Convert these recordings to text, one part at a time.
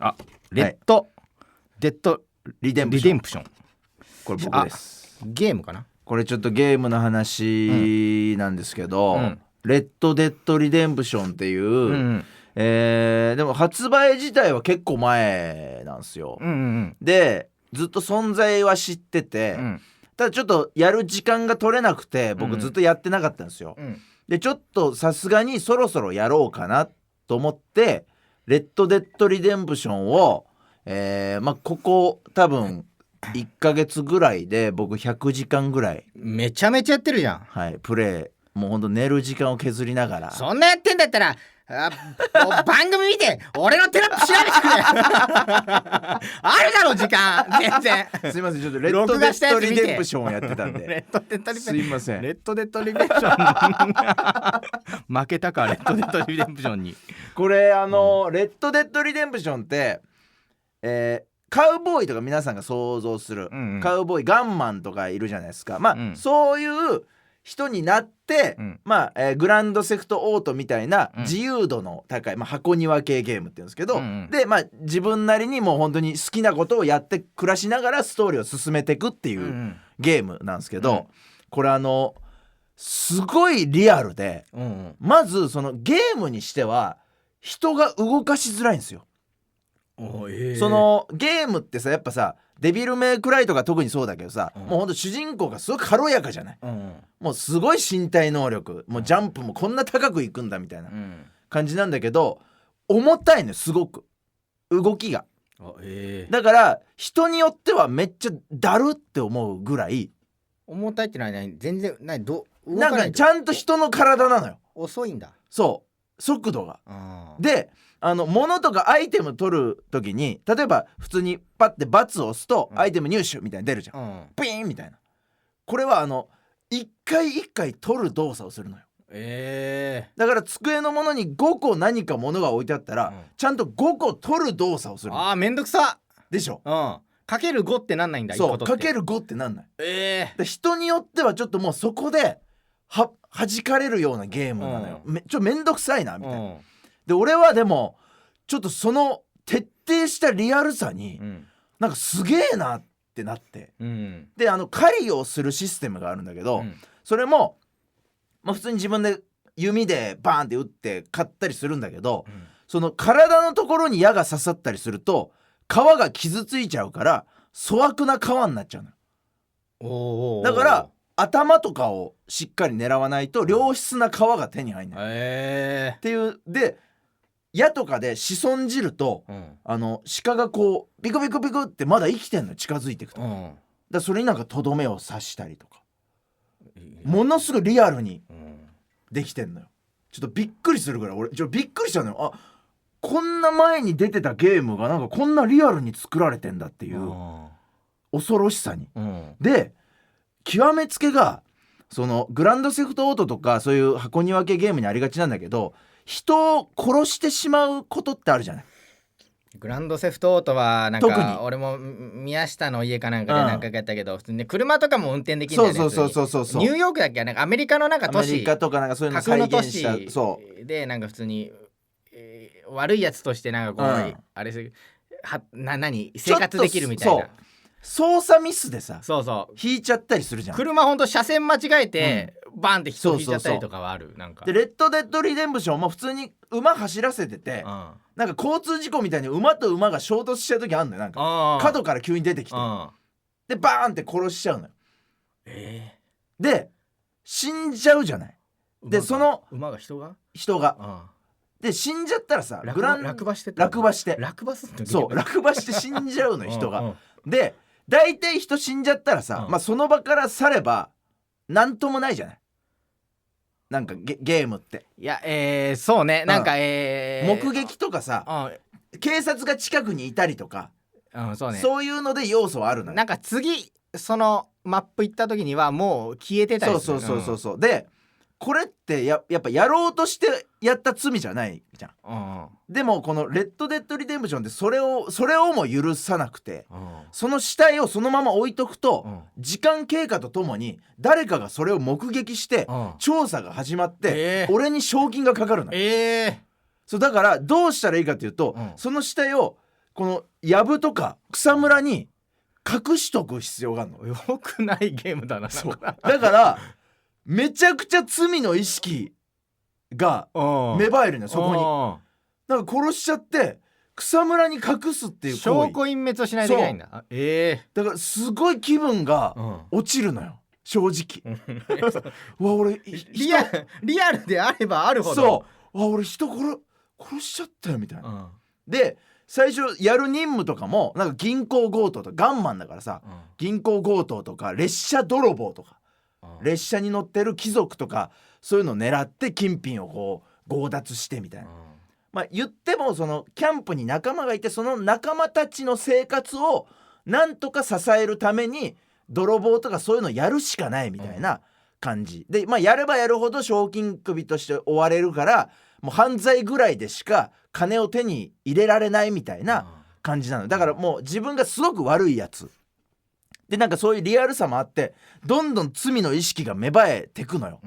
あ、レッド、デッドリデンプション。これ僕です。ゲームかな。これちょっとゲームの話なんですけど、レッドデッドリデンプションっていう、でも発売自体は結構前なんですよ、でずっと存在は知ってて、ただちょっとやる時間が取れなくて僕ずっとやってなかったんですよ、でちょっとさすがにそろそろやろうかなと思ってレッドデッドリデンプションを、ここ多分1ヶ月ぐらいで僕100時間ぐらいめちゃめちゃやってるじゃん。はい、プレイもうほんと寝る時間を削りながら。そんなやってんだったらもう番組見て俺のテロップ調べてくれあるだろ時間全然すいません、ちょっとレッドデッドリデンプションをやってたんでレッドデッドリデンプション、すいません。レッドデッドリデンプション負けたかレッドデッドリデンプションに。これレッドデッドリデンプションって、カウボーイとか皆さんが想像する、カウボーイガンマンとかいるじゃないですか。そういう人になって、グランドセフトオートみたいな自由度の高い、箱庭系ゲームって言うんですけど、で自分なりにもう本当に好きなことをやって暮らしながらストーリーを進めていくっていうゲームなんですけど、これすごいリアルで、まずそのゲームにしては人が動かしづらいんですよ。そのゲームってさ、やっぱさデビルメイクライとか特にそうだけどさ、もうほんと主人公がすごい軽やかじゃない、もうすごい身体能力、もうジャンプもこんな高くいくんだみたいな感じなんだけど、重たいのよすごく動きが。だから人によってはめっちゃだるって思うぐらい重たいってのは全然なんかちゃんと人の体なのよ。遅いんだ。そう速度が。で物とかアイテム取る時に例えば普通にパッてバツを押すとアイテム入手みたいに出るじゃん、ピーンみたいな。これは一回一回取る動作をするのよ。だから机のものに5個何か物が置いてあったら、ちゃんと5個取る動作をするの。めんどくさでしょ。かける5ってなんないんだ。そうかける5ってなんない。で人によってはちょっともうそこで弾かれるようなゲームなのよ、めんどくさいなみたいな。で俺はでもちょっとその徹底したリアルさに、なんかすげえなってなって、で狩りをするシステムがあるんだけど、それも、普通に自分で弓でバーンって撃って買ったりするんだけど、その体のところに矢が刺さったりすると皮が傷ついちゃうから粗悪な皮になっちゃうのよ。だから頭とかをしっかり狙わないと良質な皮が手に入んない、っていうで矢とかで子孫汁と、鹿がこうビクビクビクってまだ生きてんの近づいていくと、だそれになんかとどめを刺したりとか、ものすごいリアルにできてんのよ。ちょっとびっくりするぐらい俺びっくりしたのよ。こんな前に出てたゲームがなんかこんなリアルに作られてんだっていう恐ろしさに、で極めつけがそのグランドセフトオートとかそういう箱庭系ゲームにありがちなんだけど、人を殺してしまうことってあるじゃない。グランドセフトオートはなん特にか俺も宮下の家かなんかで何回かやったけど、普通にね車とかも運転できるんだよね。そうニューヨークだっけ、なんかアメリカのなんか都市、アメリカとかなんかそういうの再現した架空の都市でなんか普通に、悪いやつとしてなんかこう、あれ生活できるみたいな。操作ミスでさ引いちゃったりするじゃん。車ほんと車線間違えて、バンって人引いちゃったりとかはある。なんかでレッドデッドリデンプションも普通に馬走らせてて、なんか交通事故みたいに馬と馬が衝突しちゃう時あるんだよ。なんか角から急に出てきて、でバーンって殺しちゃうのよ。で死んじゃうじゃない。でその馬が人がで死んじゃったらさ落馬して落馬して死んじゃうのよ人が。で大体人死んじゃったらさ、その場から去ればなんともないじゃない。なんかゲームっていやそうね、なんか目撃とかさ、警察が近くにいたりとか、そういうので要素はあるのよ。なんか次そのマップ行った時にはもう消えてたりする。そうでこれってやっぱやろうとしてやった罪じゃないじゃん、でもこのレッドデッドリデンプションってそれをも許さなくて、その死体をそのまま置いとくと、時間経過とともに誰かがそれを目撃して、調査が始まって、俺に賞金がかかるの。そうだからどうしたらいいかっていうと、その死体をこの藪とか草むらに隠しとく必要があるの。よくないゲームだな。そうだからめちゃくちゃ罪の意識が芽生えるのよそこに。なんか殺しちゃって草むらに隠すっていう行為、証拠隠滅をしないといけないんだ。だからすごい気分が落ちるのよ正直。うわ俺リアルであればあるほど、そうわ俺人殺しちゃったよみたいな、で最初やる任務とかもなんか銀行強盗とかガンマンだからさ、銀行強盗とか列車泥棒とか、列車に乗ってる貴族とかそういうのを狙って金品をこう強奪してみたいな、まあ言ってもそのキャンプに仲間がいてその仲間たちの生活をなんとか支えるために泥棒とかそういうのやるしかないみたいな感じで、まあやればやるほど賞金首として追われるからもう犯罪ぐらいでしか金を手に入れられないみたいな感じなの。だからもう自分がすごく悪いやつでなんかそういうリアルさもあってどんどん罪の意識が芽生えてくのよ、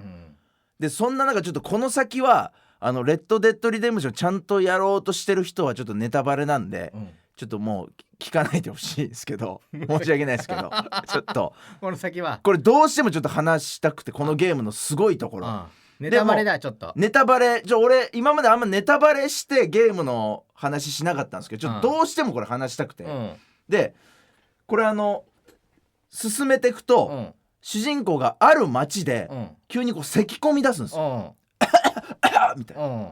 でそんな中ちょっとこの先はレッドデッドリデンプションちゃんとやろうとしてる人はちょっとネタバレなんで、ちょっともう聞かないでほしいですけど申し訳ないですけどちょっとこの先はこれどうしてもちょっと話したくてこのゲームのすごいところ、ネタバレだ。ちょっとネタバレ俺今まであんまネタバレしてゲームの話しなかったんですけどちょっとどうしてもこれ話したくて、でこれ進めていくと、主人公がある街で急にこう咳込み出すんですよ、みたいな、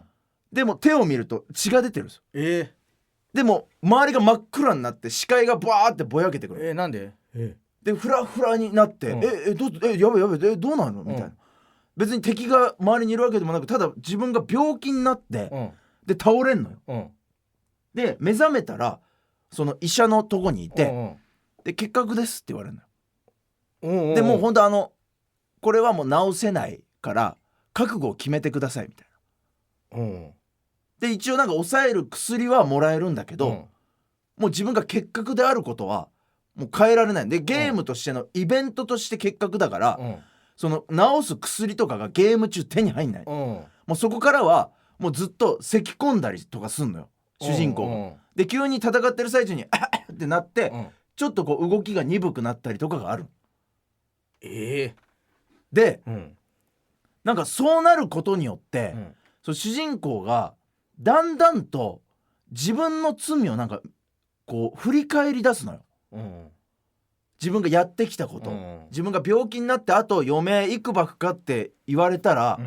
でも手を見ると血が出てるんですよ、でも周りが真っ暗になって視界がバーってぼやけてくる、なんで、でフラフラになって、やばいやばいどうなるのみたいな、別に敵が周りにいるわけでもなくただ自分が病気になって、で倒れんのよ、で目覚めたらその医者のとこにいて、で結核ですって言われるのよ、でもうほんとこれはもう治せないから覚悟を決めてくださいみたいな、で一応なんか抑える薬はもらえるんだけど、もう自分が結核であることはもう変えられないんでゲームとしてのイベントとして結核だから、その治す薬とかがゲーム中手に入んない、もうそこからはもうずっと咳込んだりとかすんのよ主人公が、で急に戦ってる最中にってなって、ちょっとこう動きが鈍くなったりとかがある、で、なんかそうなることによって、その主人公がだんだんと自分の罪をなんかこう振り返り出すのよ、自分がやってきたこと、自分が病気になってあと余命いくばくかって言われたら、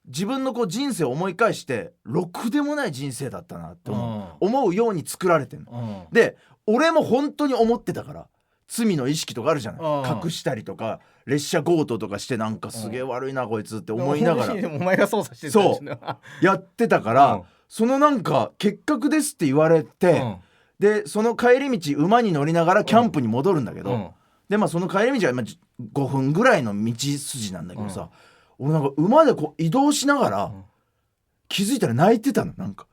自分のこう人生を思い返してろくでもない人生だったなって思うように作られてんの、で俺も本当に思ってたから罪の意識とかあるじゃない、隠したりとか列車強盗とかしてなんかすげえ悪いなこいつって思いながらお前が操作してたそうやってたから、そのなんか結核ですって言われて、でその帰り道馬に乗りながらキャンプに戻るんだけど、でまあその帰り道は5分ぐらいの道筋なんだけどさ、俺なんか馬でこう移動しながら、気づいたら泣いてたのなんか。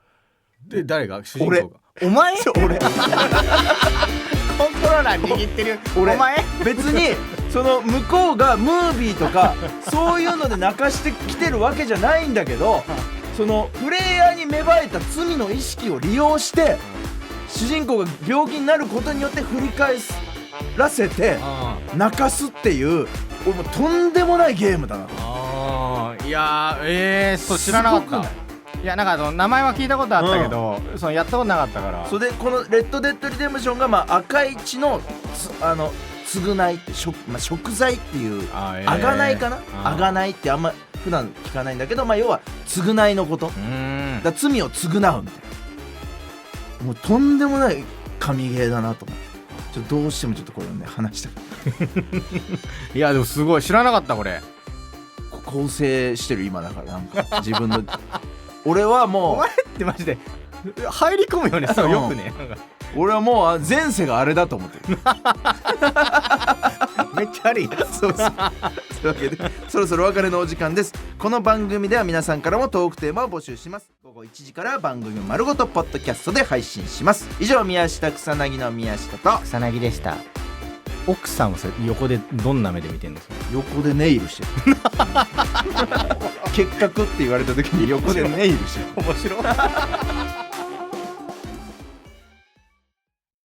で誰が主人公がお前俺コントローラー握ってるお前別にその向こうがムービーとかそういうので泣かしてきてるわけじゃないんだけど、そのプレイヤーに芽生えた罪の意識を利用して主人公が病気になることによって振り返らせて泣かすっていう俺もとんでもないゲームだな。いやそう知らなかった。いやなんか名前は聞いたことあったけど、そのやったことなかったから。それでこのレッドデッドリデンプションがまあ赤い血の償いって贖罪っていうあがないかな、あがないってあんま普段聞かないんだけど、まあ要は償いのこと、だ罪を償うみたいな、もうとんでもない神ゲーだなと思って、ちょっとどうしてもちょっとこれをね話したいやでもすごい知らなかったこれ。構成してる今だからなんか自分の俺はもうお前ってマジで入り込むよねそうよくね俺はもう前世があれだと思ってるめっちゃ悪いそうというわけでそろそろお別れのお時間です。この番組では皆さんからもトークテーマを募集します。午後1時から番組丸ごとポッドキャストで配信します。以上宮下草薙の宮下と草薙でした。奥さんは横でどんな目で見てるんですか？横でネイルしてる結核って言われた時に横でネイルしてる面白い